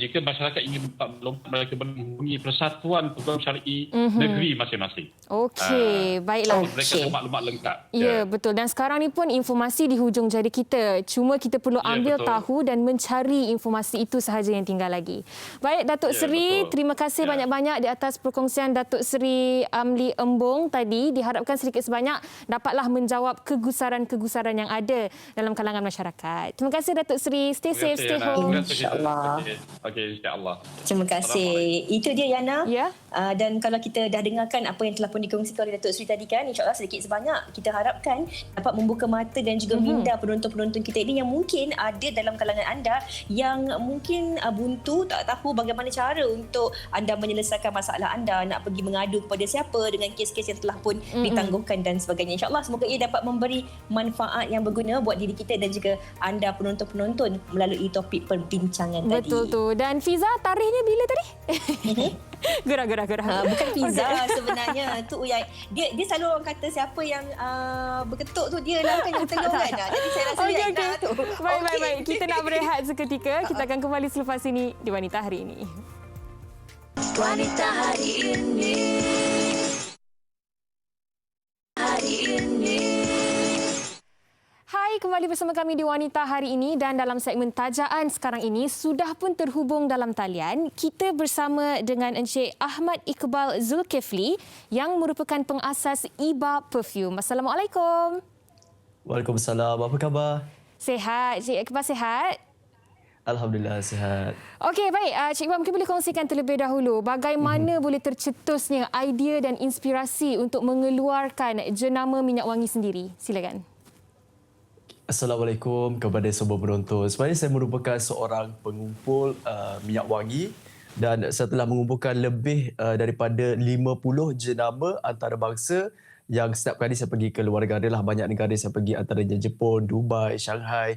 jika masyarakat ingin maklumat, mereka boleh menghubungi Persatuan Peguam Syar'i negeri masing-masing. Okey, baiklah. Mereka ada maklumat lengkap. Ya, betul. Dan sekarang ni pun informasi di hujung jari kita. Cuma kita perlu ambil tahu dan mencari informasi itu sahaja yang tinggal lagi. Baik, Datuk Seri, terima kasih banyak-banyak di atas perkongsian Datuk Seri Amli Embong tadi. Diharapkan sedikit sebanyak dapatlah menjawab kegusaran-kegusaran yang ada dalam kalangan masyarakat. Terima kasih Datuk Seri. Stay safe, stay home. InsyaAllah. Okey, insyaAllah. Terima kasih. Itu dia Yana. Ya. Dan kalau kita dah dengarkan apa yang telah pun dikongsikan oleh Datuk Seri tadi kan, insyaAllah sedikit sebanyak kita harapkan dapat membuka mata dan juga minda penonton-penonton kita ini yang mungkin ada dalam kalangan anda yang mungkin buntu, tak tahu bagaimana cara untuk anda menyelesaikan masalah anda, nak pergi mengadu kepada siapa dengan kes-kes yang telah pun ditangguhkan dan sebagainya. InsyaAllah semoga ia dapat memberi manfaat yang berguna buat diri kita dan juga anda penonton-penonton melalui topik perbincangan tadi. Betul tu. Dan Fiza, tarikhnya bila tadi? Gerah. Bukan Fiza sebenarnya. Tu yang dia selalu orang kata siapa yang berketuk tu dia lah kan yang tengok kan. Jadi saya rasa dia nak tu. Baik. Kita nak berehat seketika. Kita akan kembali selepas ini di Wanita Hari Ini. Wanita Hari Ini. Hari Ini. Hai, kembali bersama kami di Wanita Hari Ini, dan dalam segmen tajaan sekarang ini sudah pun terhubung dalam talian kita bersama dengan Encik Ahmad Iqbal Zulkifli yang merupakan pengasas Iba Perfume. Assalamualaikum. Waalaikumsalam. Apa khabar? Sihat. Encik Iqbal sihat? Alhamdulillah sihat. Okey, baik. Cik Iqbal, mungkin boleh kongsikan terlebih dahulu bagaimana boleh tercetusnya idea dan inspirasi untuk mengeluarkan jenama minyak wangi sendiri. Silakan. Assalamualaikum kepada semua penonton. Sebenarnya saya merupakan seorang pengumpul minyak wangi dan saya telah mengumpulkan lebih daripada 50 jenama antarabangsa yang setiap kali saya pergi ke luar negara lah. Banyak negara saya pergi, antaranya Jepun, Dubai, Shanghai,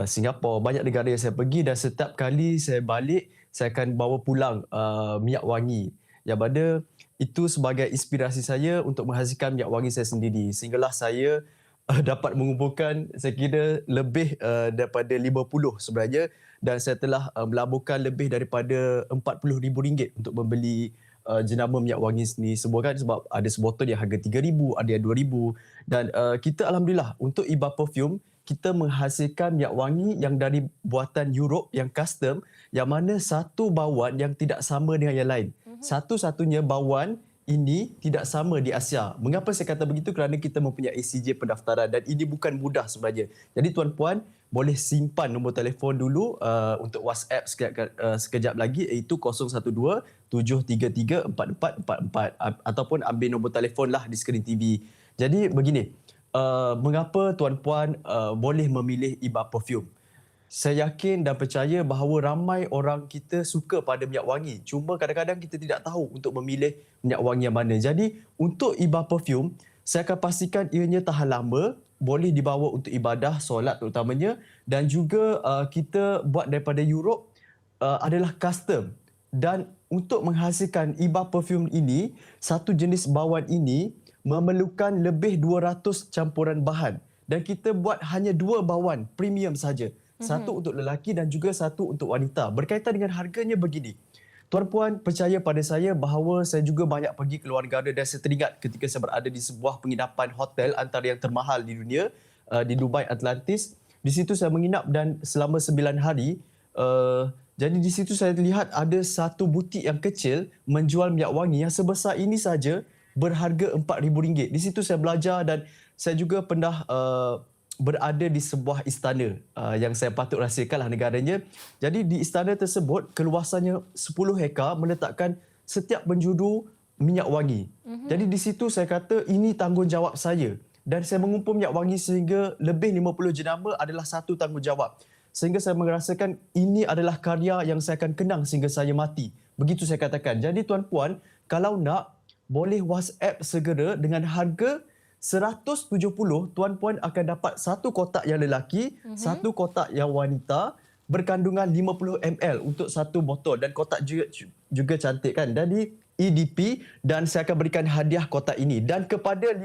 Singapura. Banyak negara yang saya pergi dan setiap kali saya balik, saya akan bawa pulang minyak wangi yang mana itu sebagai inspirasi saya untuk menghasilkan minyak wangi saya sendiri. Sehinggalah saya dapat mengumpulkan saya kira lebih daripada 50 sebenarnya, dan saya telah melaburkan lebih daripada RM40,000 untuk membeli jenama minyak wangi ni semua kan, sebab ada sebotol yang harga RM3,000, ada yang RM2,000, dan kita alhamdulillah untuk Iba Perfume kita menghasilkan minyak wangi yang dari buatan Europe yang custom, yang mana satu bauan yang tidak sama dengan yang lain. Satu-satunya bauan ini tidak sama di Asia. Mengapa saya kata begitu? Kerana kita mempunyai ACJ pendaftaran dan ini bukan mudah sebenarnya. Jadi tuan-puan boleh simpan nombor telefon dulu untuk WhatsApp sekejap lagi, iaitu 012-733-4444 ataupun ambil nombor telefon lah di skrin TV. Jadi begini, mengapa tuan-puan boleh memilih Iba Perfume? Saya yakin dan percaya bahawa ramai orang kita suka pada minyak wangi. Cuma kadang-kadang kita tidak tahu untuk memilih minyak wangi yang mana. Jadi untuk Iba Perfume, saya akan pastikan ianya tahan lama, boleh dibawa untuk ibadah, solat terutamanya, dan juga kita buat daripada Europe adalah custom. Dan untuk menghasilkan Iba Perfume ini, satu jenis bauan ini memerlukan lebih 200 campuran bahan. Dan kita buat hanya 2 bauan premium saja. Satu untuk lelaki dan juga satu untuk wanita. Berkaitan dengan harganya begini. Tuan-puan percaya pada saya bahawa saya juga banyak pergi ke luar negara dan saya teringat ketika saya berada di sebuah penginapan hotel antara yang termahal di dunia, di Dubai Atlantis. Di situ saya menginap dan selama 9 hari. Jadi di situ saya lihat ada satu butik yang kecil menjual minyak wangi yang sebesar ini saja berharga RM4,000. Di situ saya belajar dan saya juga pernah berada di sebuah istana yang saya patut rahsiakanlah negaranya. Jadi di istana tersebut keluasannya 10 hektar meletakkan setiap penjuru minyak wangi. Jadi di situ saya kata ini tanggungjawab saya. Dan saya mengumpul minyak wangi sehingga lebih 50 jenama adalah satu tanggungjawab. Sehingga saya merasakan ini adalah karya yang saya akan kenang sehingga saya mati. Begitu saya katakan. Jadi tuan-puan, kalau nak boleh WhatsApp segera dengan harga 170, tuan-puan akan dapat satu kotak yang lelaki, satu kotak yang wanita berkandungan 50 ml untuk satu botol dan kotak juga cantik kan. Jadi EDP dan saya akan berikan hadiah kotak ini dan kepada 50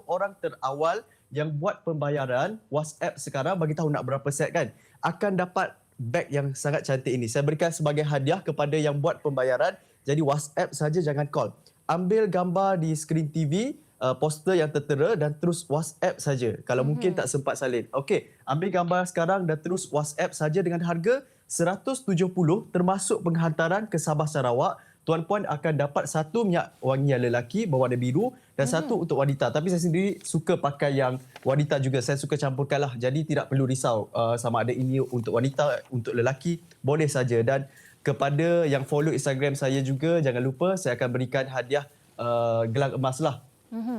orang terawal yang buat pembayaran WhatsApp sekarang, bagi tahu nak berapa set kan, akan dapat beg yang sangat cantik ini. Saya berikan sebagai hadiah kepada yang buat pembayaran. Jadi WhatsApp saja, jangan call. Ambil gambar di skrin TV, poster yang tertera dan terus WhatsApp saja. Kalau mungkin tak sempat salin. Okey, ambil gambar sekarang dan terus WhatsApp saja dengan harga 170 termasuk penghantaran ke Sabah Sarawak. Tuan-puan akan dapat satu minyak wangi yang lelaki berwarna biru dan satu untuk wanita. Tapi saya sendiri suka pakai yang wanita juga. Saya suka campurkanlah. Jadi tidak perlu risau sama ada ini untuk wanita, untuk lelaki, boleh saja. Dan kepada yang follow Instagram saya juga, jangan lupa saya akan berikan hadiah gelang emas lah.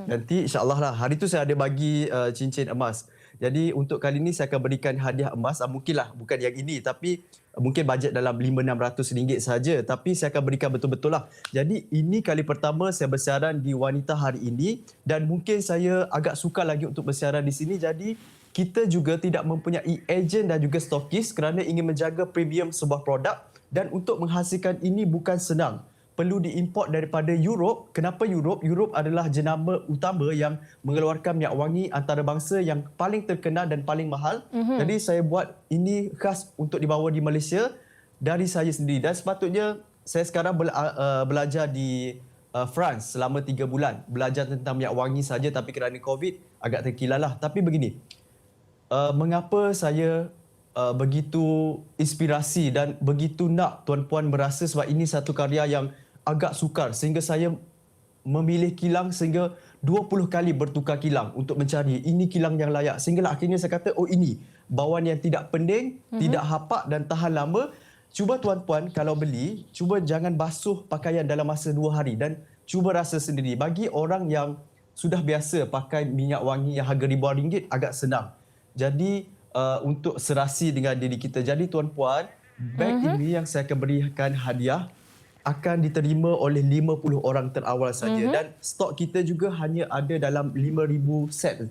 Nanti insyaAllah lah. Hari tu saya ada bagi cincin emas. Jadi untuk kali ini saya akan berikan hadiah emas. Mungkinlah bukan yang ini, tapi mungkin bajet dalam RM500-600 saja. Tapi saya akan berikan betul-betul lah. Jadi ini kali pertama saya bersiaran di Wanita hari ini. Dan mungkin saya agak sukar lagi untuk bersiaran di sini. Jadi kita juga tidak mempunyai ejen dan juga stokis kerana ingin menjaga premium sebuah produk. Dan untuk menghasilkan ini bukan senang. Perlu diimport daripada Europe. Kenapa Europe? Europe adalah jenama utama yang mengeluarkan minyak wangi antarabangsa yang paling terkenal dan paling mahal. Jadi saya buat ini khas untuk dibawa di Malaysia dari saya sendiri. Dan sepatutnya saya sekarang belajar di France selama 3 bulan. Belajar tentang minyak wangi saja, tapi kerana COVID agak terkilalah. Tapi begini, mengapa saya begitu inspirasi dan begitu nak tuan-puan merasa, sebab ini satu karya yang agak sukar sehingga saya memilih kilang sehingga 20 kali bertukar kilang untuk mencari ini kilang yang layak, sehinggalah akhirnya saya kata oh ini bauan yang tidak pening, tidak hapak dan tahan lama. Cuba tuan-puan kalau beli, cuba jangan basuh pakaian dalam masa 2 hari dan cuba rasa sendiri. Bagi orang yang sudah biasa pakai minyak wangi yang harga ribuan ringgit agak senang. Jadi untuk serasi dengan diri kita. Jadi tuan-puan, beg ini yang saya akan berikan hadiah akan diterima oleh 50 orang terawal saja. Dan stok kita juga hanya ada dalam 5,000 set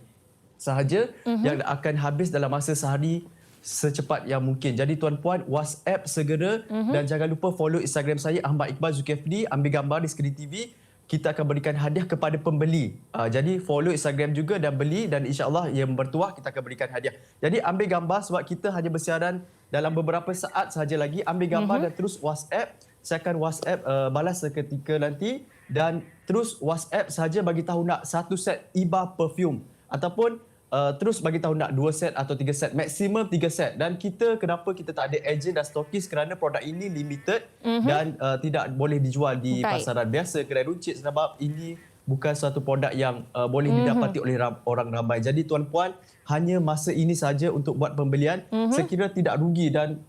sahaja yang akan habis dalam masa sehari secepat yang mungkin. Jadi tuan-puan, WhatsApp segera dan jangan lupa follow Instagram saya Ahmad Iqbal Zulkifli, ambil gambar di skrin TV. kita akan berikan hadiah kepada pembeli. Jadi follow Instagram juga dan beli, dan insya-Allah yang bertuah kita akan berikan hadiah. Jadi ambil gambar sebab kita hanya bersiaran dalam beberapa saat sahaja lagi. Ambil gambar dan terus WhatsApp. Saya akan WhatsApp balas seketika nanti, dan terus WhatsApp saja bagi tahu nak 1 set Iba perfume ataupun terus bagi tahu nak 2 set atau 3 set, maksimum 3 set. Dan kenapa kita tak ada ejen dan stokis, kerana produk ini limited dan tidak boleh dijual di pasaran biasa, kedai runcit, sebab ini bukan suatu produk yang boleh didapati oleh orang ramai. Jadi tuan-puan, hanya masa ini saja untuk buat pembelian. Saya kira tidak rugi dan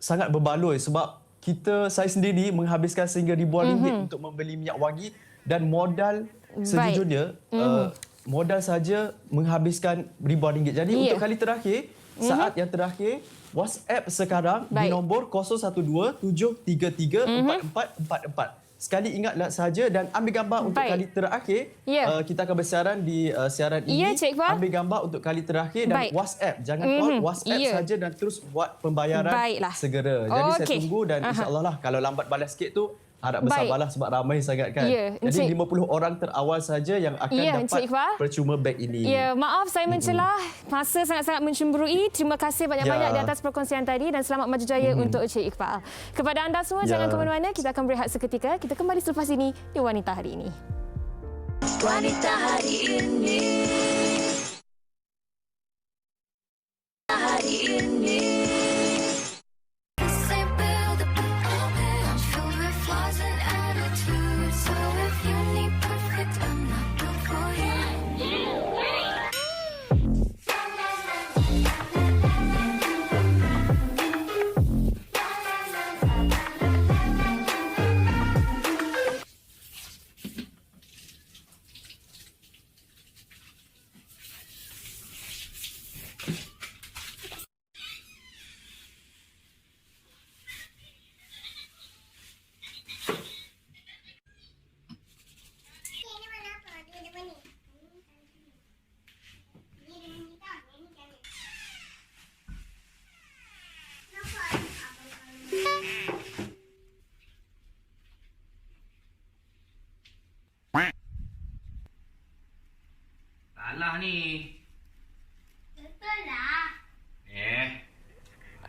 sangat berbaloi sebab saya sendiri menghabiskan sehingga ribuan ringgit untuk membeli minyak wangi, dan modal sejujurnya modal saja menghabiskan ribuan ringgit. Jadi untuk kali terakhir, saat yang terakhir, WhatsApp sekarang di nombor 012-733-4444. Sekali ingatlah saja dan ambil gambar untuk kali terakhir. Kita akan bersiaran di siaran ini. Ambil gambar untuk kali terakhir dan WhatsApp. Jangan call, WhatsApp saja dan terus buat pembayaran segera. Jadi saya tunggu dan insya-Allah lah, kalau lambat balas sikit tu, harap bersabarlah sebab ramai sangat kan. Jadi 50 orang terawal saja yang akan dapat percuma beg ini. Maaf saya mencelah. Masa sangat-sangat mencemburui. Terima kasih banyak-banyak di atas perkongsian tadi dan selamat maju jaya untuk Encik Iqbal. Kepada anda semua, jangan ke mana-mana. Kita akan berehat seketika. Kita kembali selepas ini di Wanita Hari Ini. Wanita Hari Ini. Hari Ini. Salah ni. Betul lah.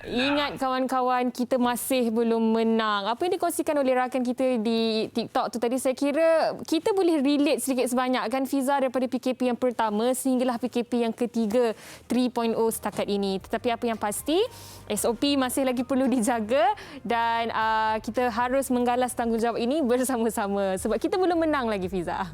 Ingat kawan-kawan, kita masih belum menang. Apa yang dikongsikan oleh rakan kita di TikTok tu tadi, saya kira kita boleh relate sedikit sebanyak kan Fiza, daripada PKP yang pertama sehinggalah PKP yang ketiga 3.0 setakat ini. Tetapi apa yang pasti, SOP masih lagi perlu dijaga dan kita harus menggalas tanggungjawab ini bersama-sama sebab kita belum menang lagi Fiza.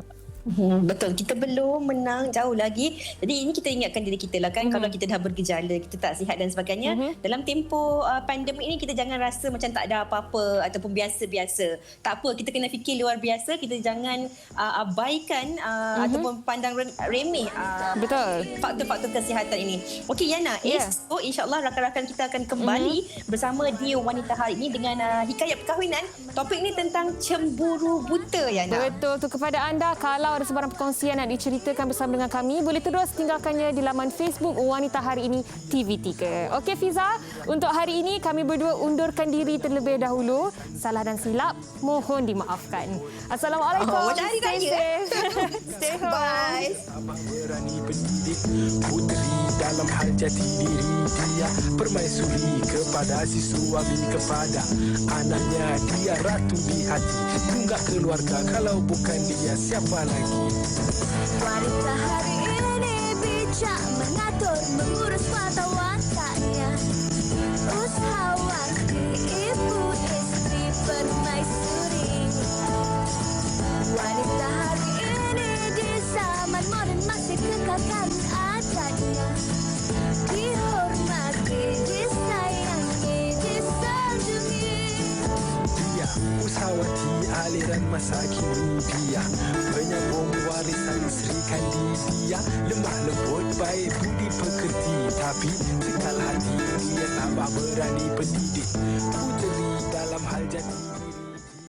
Betul, kita belum menang, jauh lagi. Jadi ini kita ingatkan diri kita lah kan, kalau kita dah bergejala, kita tak sihat dan sebagainya, dalam tempoh pandemik ini kita jangan rasa macam tak ada apa-apa ataupun biasa-biasa. Tak apa, kita kena fikir luar biasa, kita jangan abaikan ataupun pandang remeh faktor-faktor kesihatan ini. Okey Yana, esok insya-Allah rakan-rakan kita akan kembali bersama di Wanita Hari Ini dengan hikayat perkahwinan. Topik ini tentang cemburu buta Yana. Betul tu. Kepada anda, kalau ada sebarang perkongsian nak diceritakan bersama dengan kami, boleh terus tinggalkannya di laman Facebook Wanita Hari Ini TV3. Okey Fiza, untuk hari ini kami berdua undurkan diri terlebih dahulu. Salah dan silap mohon dimaafkan. Assalamualaikum. Stay safe. Stay home. Bye. Puteri dalam hal jati diri dia, permaisuri kepada si suami, kepada anaknya dia ratu di hati. Tunggak keluarga, kalau bukan dia siapa lagi? Wanita hari ini bijak mengatur, mengurus mata wataknya. Usahawan ibu istri permaisuri. Wanita hari ini di zaman moden masih kekalkan adatnya. Dihormati, disayangi, disanjungi. Dia usahawati aliran masa kini, dia penyambung warisan Sri Kandi. Dia lemah lembut, baik budi pekerti, tapi sekal hati dia tambah berani pendidik.